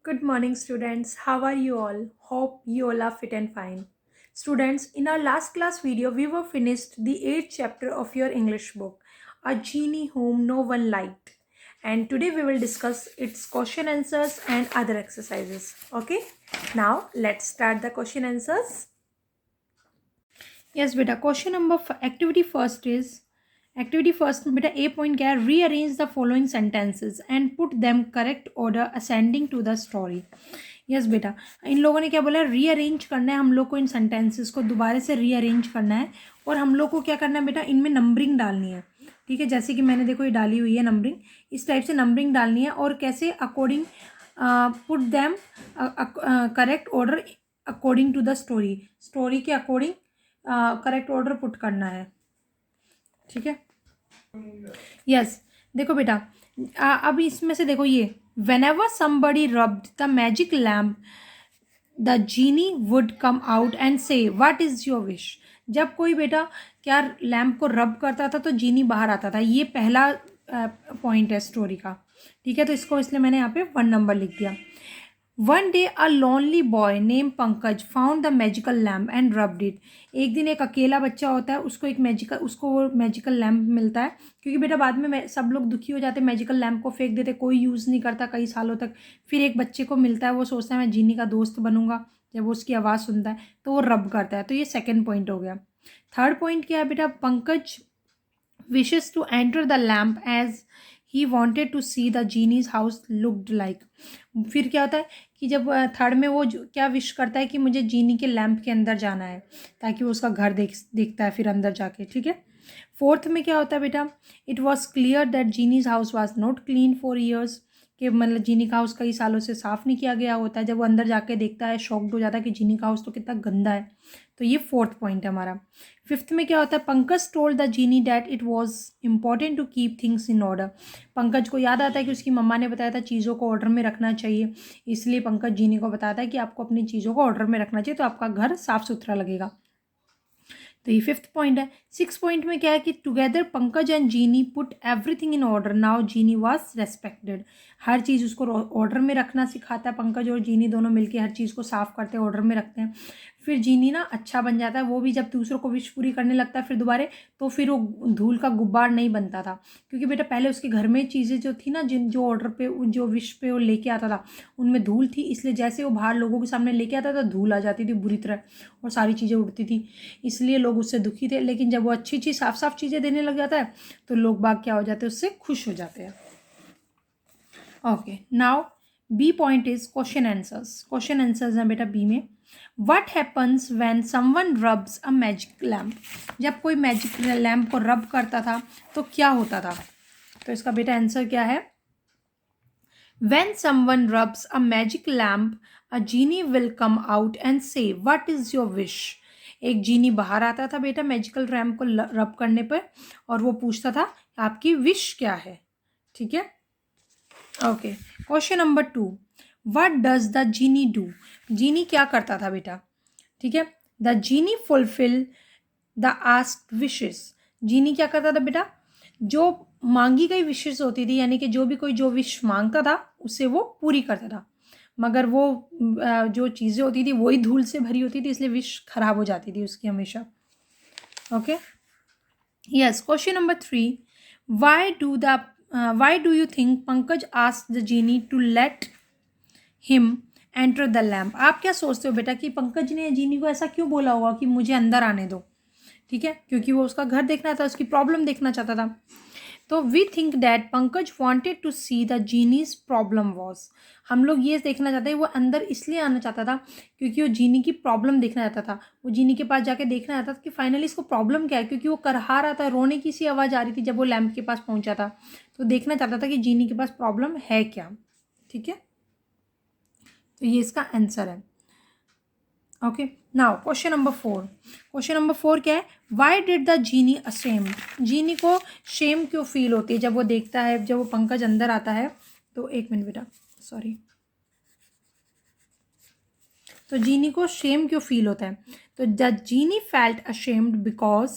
Good morning, students. How are you all? Hope you all are fit and fine. Students, in our last class video, we were finished the 8th chapter of your English book, A Genie Whom No One Liked. And today we will discuss its question answers and other exercises. Okay? Now, let's start the question answers. Yes, beta. Question number activity first is activity first में बेटा A point क्या है? Rearrange the following sentences and put them correct order ascending to the story. Yes बेटा, इन लोगों ने क्या बोला है? रीअरेंज करना है हम लोग को, इन सेंटेंसेस को दोबारा से रीअरेंज करना है और हम लोग को क्या करना है बेटा? इनमें नंबरिंग डालनी है। ठीक है, जैसे कि मैंने देखो ये डाली हुई है नंबरिंग, इस टाइप से नंबरिंग डालनी है और कैसे according put them correct order according to the story, story के अकॉर्डिंग करेक्ट ऑर्डर पुट करना है। ठीक है, यस देखो बेटा, अब इसमें से देखो ये whenever somebody rubbed the magic lamp the genie would come out and say what is your wish। जब कोई बेटा क्या लैम्प को रब करता था तो जीनी बाहर आता था। ये पहला पॉइंट है स्टोरी का। ठीक है, तो इसको इसलिए मैंने यहाँ पे 1 नंबर लिख दिया। One day a lonely boy name Pankaj found the magical lamp and rubbed it. एक दिन एक अकेला बच्चा होता है, उसको वो मैजिकल लैम्प मिलता है, क्योंकि बेटा बाद में सब लोग दुखी हो जाते हैं, मैजिकल लैम्प को फेंक देते, कोई यूज़ नहीं करता कई सालों तक। फिर एक बच्चे को मिलता है, वो सोचता है मैं जीनी का दोस्त बनूंगा। जब वो उसकी आवाज़ सुनता है तो वो रब करता है। तो ये सेकेंड पॉइंट हो गया। थर्ड पॉइंट क्या है बेटा? Pankaj wishes to enter the lamp as he wanted to see the genie's house looked like। फिर क्या होता है कि जब थर्ड में वो क्या विश करता है कि मुझे जीनी के लैम्प के अंदर जाना है ताकि वो उसका घर देखता है फिर अंदर जाके। ठीक है, फोर्थ में क्या होता है बेटा? It was clear that Genie's house was not clean for years, कि मतलब जीनी का हाउस कई सालों से साफ़ नहीं किया गया होता है। जब वो अंदर जाके देखता है शॉक्ड हो जाता है कि जीनी का हाउस तो कितना गंदा है। तो ये फोर्थ पॉइंट है हमारा। फिफ्थ में क्या होता है? Pankaj told the genie that it was important to keep things in order. Pankaj को याद आता है कि उसकी मम्मा ने बताया था चीज़ों को ऑर्डर में रखना चाहिए, इसलिए पंकज जीनी को बताता है कि आपको अपनी चीज़ों को ऑर्डर में रखना चाहिए तो आपका घर साफ सुथरा लगेगा। तो ये फिफ्थ पॉइंट है। सिक्स पॉइंट में क्या है कि together Pankaj and Genie put everything in order, now Genie was respected. हर चीज़ उसको ऑर्डर में रखना सिखाता है। पंकज और जीनी दोनों मिलकर हर चीज़ को साफ करते हैं, ऑर्डर में रखते हैं। फिर जीनी ना अच्छा बन जाता है, वो भी जब दूसरों को विश पूरी करने लगता है फिर दोबारे, तो फिर वो धूल का गुब्बार नहीं बनता था, क्योंकि बेटा पहले उसके घर में चीज़ें जो थी ना, जो ऑर्डर पे जो विश पे वो लेके आता था उनमें धूल थी, इसलिए जैसे वो बाहर लोगों के सामने लेके आता था धूल आ जाती थी बुरी तरह और सारी चीज़ें उड़ती थी, इसलिए लोग उससे दुखी थे। लेकिन जब वो अच्छी चीज़ साफ साफ चीज़ें देने लग जाता है तो लोग बाग क्या हो जाते हैं? उससे खुश हो जाते हैं। Okay, now B point is question answers. Question answers हैं बेटा बी में। What happens when someone rubs a magic lamp. जब कोई मैजिक लैम्प को रब करता था तो क्या होता था? तो इसका बेटा आंसर क्या है? When someone rubs a magic lamp, a genie will come out and say, "What is your wish?" एक जीनी बाहर आता था बेटा मैजिकल लैम्प को रब करने पर और वो पूछता था आपकी विश क्या है। ठीक है, okay. Question number 2, what does the Genie do. Genie क्या करता था बेटा? ठीक है, the Genie fulfil the asked wishes. Genie क्या करता था बेटा? जो मांगी गई विशेस होती थी, यानी कि जो भी कोई जो विश मांगता था उसे वो पूरी करता था, मगर वो जो चीज़ें होती थी वही धूल से भरी होती थी, इसलिए विश खराब हो जाती थी उसकी हमेशा। Okay, yes. Question number 3, why do you think Pankaj asked the genie to let him enter the lamp. आप क्या सोचते हो बेटा कि पंकज ने जीनी को ऐसा क्यों बोला होगा कि मुझे अंदर आने दो? ठीक है, क्योंकि वो उसका घर देखना था, उसकी प्रॉब्लम देखना चाहता था। तो we think that Pankaj wanted to see the Genie's problem was. हम लोग ये देखना चाहते हैं वो अंदर इसलिए आना चाहता था क्योंकि वो जीनी की प्रॉब्लम देखना चाहता था। वो जीनी के पास जाके देखना चाहता था कि फाइनली इसको प्रॉब्लम क्या है, क्योंकि वो करहा रहा था, रोने की सी आवाज़ आ रही थी जब वो लैम्प के पास पहुंचा था, तो देखना चाहता था कि जीनी के पास प्रॉब्लम है क्या। ठीक है, तो ये इसका आंसर है। Okay, now question number 4। Question number 4 क्या है? Why did the Genie ashamed. Genie को शेम क्यों फील होती है जब वो देखता है, जब वो पंकज अंदर आता है तो, एक मिनट बेटा, सॉरी। तो जीनी को शेम क्यों फील होता है? तो the genie felt ashamed because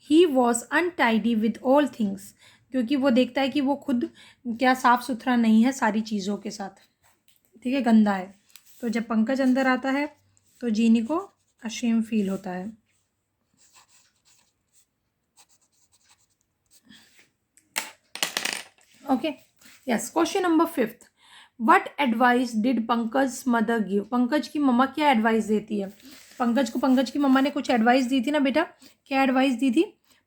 he was untidy with all things. क्योंकि वो देखता है कि वो खुद क्या साफ सुथरा नहीं है सारी चीज़ों के साथ। ठीक है, गंदा है। तो जब पंकज अंदर आता है तो जीनी को अशेम फील होता है। Okay, yes. Question number 5, what advice did Pankaj mother give? Pankaj की मम्मा क्या एडवाइस देती है? पंकज को पंकज की मम्मा ने कुछ एडवाइस दी थी ना बेटा, क्या एडवाइस दी थी?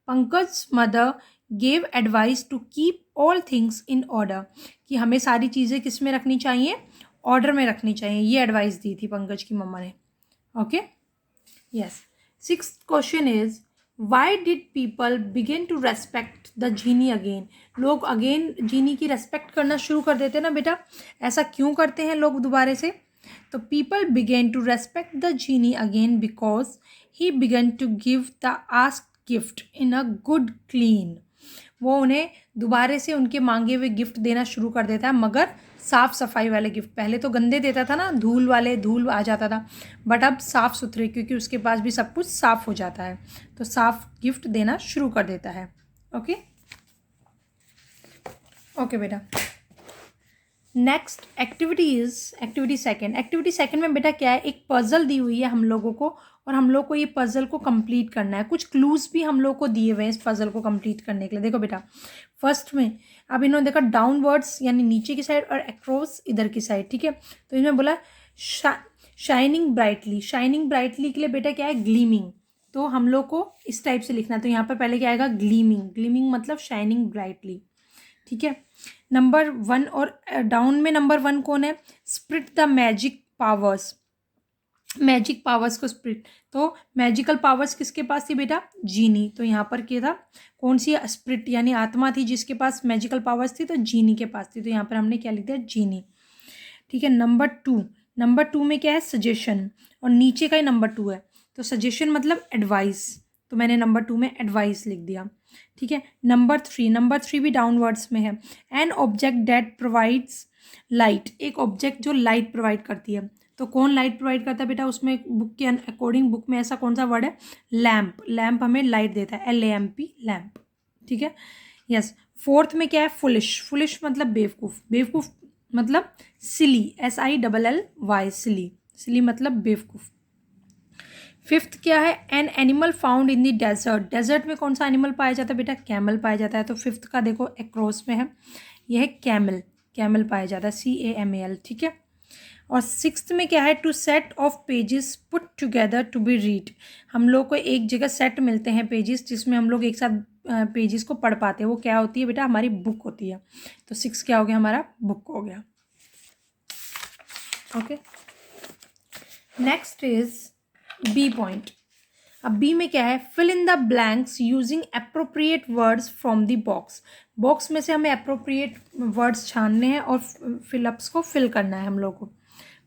Pankaj mother gave advice to keep all things in order, कि हमें सारी चीज़ें किस में रखनी चाहिए? ऑर्डर में रखनी चाहिए, ये एडवाइस दी थी पंकज की मम्मा ने। Okay, yes. 6th question is, why did people begin to respect the genie again? लोग अगेन जीनी की रेस्पेक्ट करना शुरू कर देते हैं ना बेटा, ऐसा क्यों करते हैं लोग दोबारा से? तो people began to respect the genie again because he began to give the asked gift in a good clean. वो उन्हें दोबारा से उनके मांगे हुए गिफ्ट देना शुरू कर देता है, मगर साफ़ सफाई वाले गिफ्ट। पहले तो गंदे देता था ना, धूल वाले, धूल आ जाता था, बट अब साफ़ सुथरे, क्योंकि उसके पास भी सब कुछ साफ़ हो जाता है, तो साफ़ गिफ्ट देना शुरू कर देता है। ओके, ओके बेटा। Next activity is activity second. Activity second में बेटा क्या है, एक पजल दी हुई है हम लोगों को, और हम लोग को ये पजल को कंप्लीट करना है। कुछ क्लूज भी हम लोग को दिए हुए हैं इस पजल को कंप्लीट करने के लिए। देखो बेटा, फर्स्ट में अब इन्होंने देखा डाउनवर्ड्स यानी नीचे की साइड, और अक्रॉस इधर की साइड, ठीक है। तो इसमें बोला शाइनिंग ब्राइटली। शाइनिंग ब्राइटली के लिए बेटा क्या है, ग्लीमिंग। तो हम लोग को इस टाइप से लिखना है। तो यहाँ पर पहले क्या आएगा, ग्लीमिंग। ग्लीमिंग मतलब शाइनिंग ब्राइटली, ठीक है। नंबर 1 और डाउन में नंबर 1 कौन है, spirit the magic powers. Magic powers को स्प्रिट, तो मैजिकल पावर्स किसके पास थी बेटा, जीनी। तो यहाँ पर क्या था, कौन सी स्प्रिट यानी आत्मा थी जिसके पास मैजिकल पावर्स थी, तो जीनी के पास थी। तो यहाँ पर हमने क्या लिख दिया, जीनी, ठीक है। नंबर टू में क्या है, सजेशन, और नीचे का ही नंबर 2 है। तो सजेशन मतलब एडवाइस, तो मैंने नंबर 2 में एडवाइस लिख दिया, ठीक है। नंबर थ्री भी डाउनवर्ड्स में है। An object that provides light, एक ऑब्जेक्ट जो लाइट प्रोवाइड करती है। तो कौन लाइट प्रोवाइड करता है बेटा, उसमें बुक के अकॉर्डिंग, बुक में ऐसा कौन सा वर्ड है, लैम्प। लैम्प हमें लाइट देता है, LAMP, लैम्प, ठीक है, यस। फोर्थ में क्या है, फुलिश। फुलिश मतलब बेवकूफ़। बेवकूफ़ मतलब सिली, SILLY, सिली। सिली मतलब बेवकूफ़। फिफ्थ क्या है, an animal found in the desert. Desert में कौन सा एनिमल पाया जाता है बेटा, कैमल पाया जाता है। तो फिफ्थ का देखो एक्रॉस में है, यह है कैमल। कैमल पाया जाता है, CAMAL, ठीक है। और सिक्स्थ में क्या है, two set of pages put together to be read. हम लोग को एक जगह सेट मिलते हैं पेजेस, जिसमें हम लोग एक साथ पेजेस को पढ़ पाते हैं। वो क्या होती है बेटा, हमारी बुक होती है। तो 6 क्या हो गया, हमारा बुक हो गया। Okay, next is B point. अब बी में क्या है, fill in the blanks using appropriate words from the box. Box में से हमें अप्रोप्रिएट वर्ड्स छानने हैं और फिलअप्स को फिल करना है हम लोग को।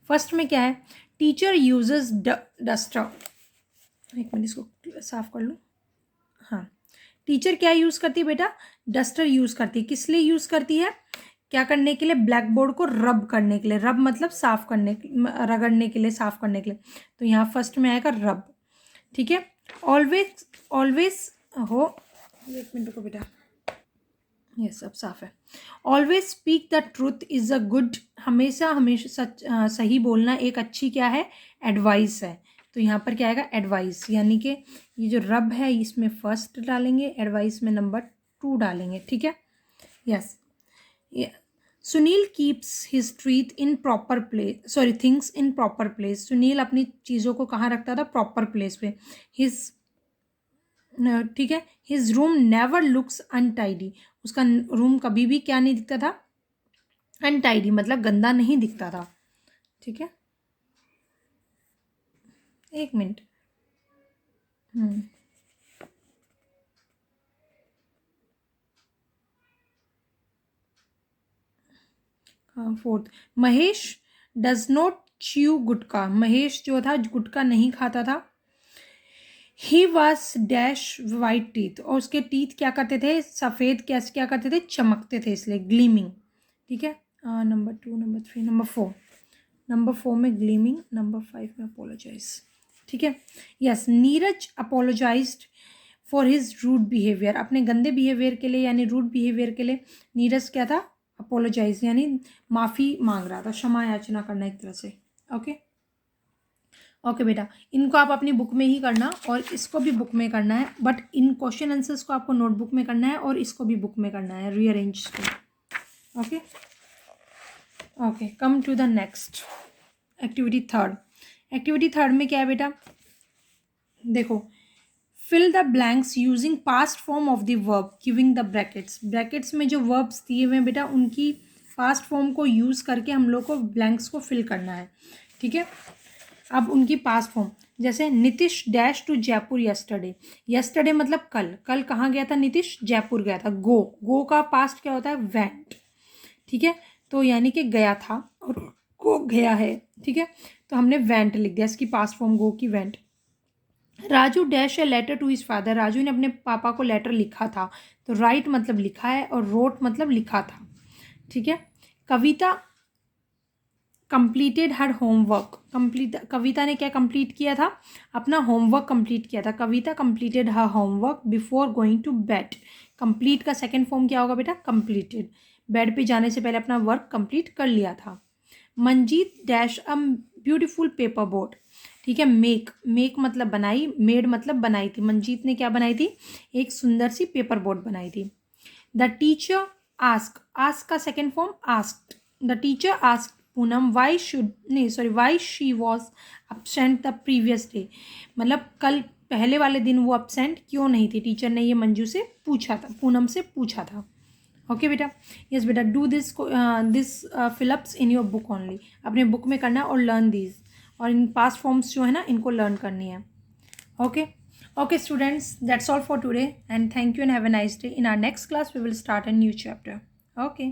फर्स्ट में क्या है, टीचर यूजेस डस्टर। एक मिनट इसको साफ कर लूँ। हाँ, टीचर क्या यूज़ करती है बेटा, डस्टर यूज़ करती है। किस लिए यूज़ करती है, क्या करने के लिए, ब्लैक बोर्ड को रब करने के लिए। रब मतलब साफ करने, रगड़ने के लिए, साफ करने के लिए। तो यहाँ फर्स्ट में आएगा रब, ठीक है। ऑलवेज ऑलवेज हो, एक मिनट को बेटा, ये सब साफ है। Always speak the truth is a good, हमेशा हमेशा सच सही बोलना एक अच्छी क्या है, एडवाइस है। तो यहाँ पर क्या आएगा, एडवाइस, यानी कि ये जो रब है इसमें फर्स्ट डालेंगे, एडवाइस में नंबर 2 डालेंगे, ठीक है, यस। सुनील कीप्स हिज ट्रीथ in proper place, sorry things in proper place. Sunil अपनी चीज़ों को कहाँ रखता था, प्रॉपर प्लेस पे। हिज, ठीक है, his room never looks untidy. उसका रूम कभी भी क्या नहीं दिखता था, अनटाइडी मतलब गंदा नहीं दिखता था, ठीक है। एक minute, fourth, Mahesh does not chew gutka. Mahesh जो था गुटका नहीं खाता था। He was dash white teeth, और उसके टीथ क्या करते थे, सफ़ेद, कैसे क्या करते थे, चमकते थे, इसलिए ग्लीमिंग, ठीक है। नंबर 2, नंबर 3, नंबर 4 में ग्लीमिंग, नंबर 5 में अपोलोजाइज, ठीक है, yes. Neeraj apologized for his rude behaviour. अपने गंदे बिहेवियर के लिए यानी रूड बिहेवियर के लिए नीरज क्या था, अपोलोजाइज यानी माफ़ी मांग रहा था, क्षमा याचना करना एक तरह से। ओके ओके बेटा, इनको आप अपनी बुक में ही करना और इसको भी बुक में करना है, बट इन क्वेश्चन आंसर्स को आपको नोटबुक में करना है और इसको भी बुक में करना है, रीअरेंज को। Okay okay, come to the next activity third. Activity third में क्या है बेटा, देखो, fill the blanks using past form of the verb giving the brackets. Brackets में जो वर्ब्स दिए हुए हैं बेटा, उनकी पास्ट फॉर्म को यूज़ करके हम लोग को ब्लैंक्स को फिल करना है। ठीक है, अब उनकी पास्ट फॉर्म, जैसे Nitish dash to Jaipur yesterday. Yesterday मतलब कल, कल कहाँ गया था नीतीश, जयपुर गया था। गो, गो का पास्ट क्या होता है, वेंट। ठीक है, तो यानी कि गया था और गो गया है। ठीक है, तो हमने वेंट लिख दिया, इसकी पास्ट फॉर्म गो की went. Raju dash a letter to his father. Raju ने अपने पापा को लेटर लिखा था, तो राइट मतलब लिखा है और रोट मतलब लिखा था। ठीक है, कविता कंप्लीटेड हर होमवर्क। कविता ने क्या कंप्लीट किया था, अपना होमवर्क कंप्लीट किया था। Kavita completed her homework before going to bed. Complete का सेकेंड फॉर्म क्या होगा बेटा, कंप्लीटेड। बेड पे जाने से पहले अपना वर्क कंप्लीट कर लिया था। Manjeet dash a beautiful paper boat. ठीक है, मेक, मेक मतलब बनाई, मेड मतलब बनाई थी। मंजीत ने क्या बनाई थी, एक सुंदर सी पेपर बोट बनाई थी। द टीचर आस्क, आस्क का second form asked. The teacher asked Poonam why should, नहीं sorry, why she was absent the previous day. मतलब कल पहले वाले दिन वो अपसेंट क्यों नहीं थी, टीचर ने ये मंजू से पूछा था, पूनम से पूछा था। ओके बेटा, यस बेटा, do this fill-ups in your book only. अपने बुक में करना है और लर्न दीज, और इन पास्ट फॉर्म्स जो है ना, इनको लर्न करनी है। Okay okay students, that's all for today, and thank you and have a nice day. In our next class we will start a new chapter. Okay.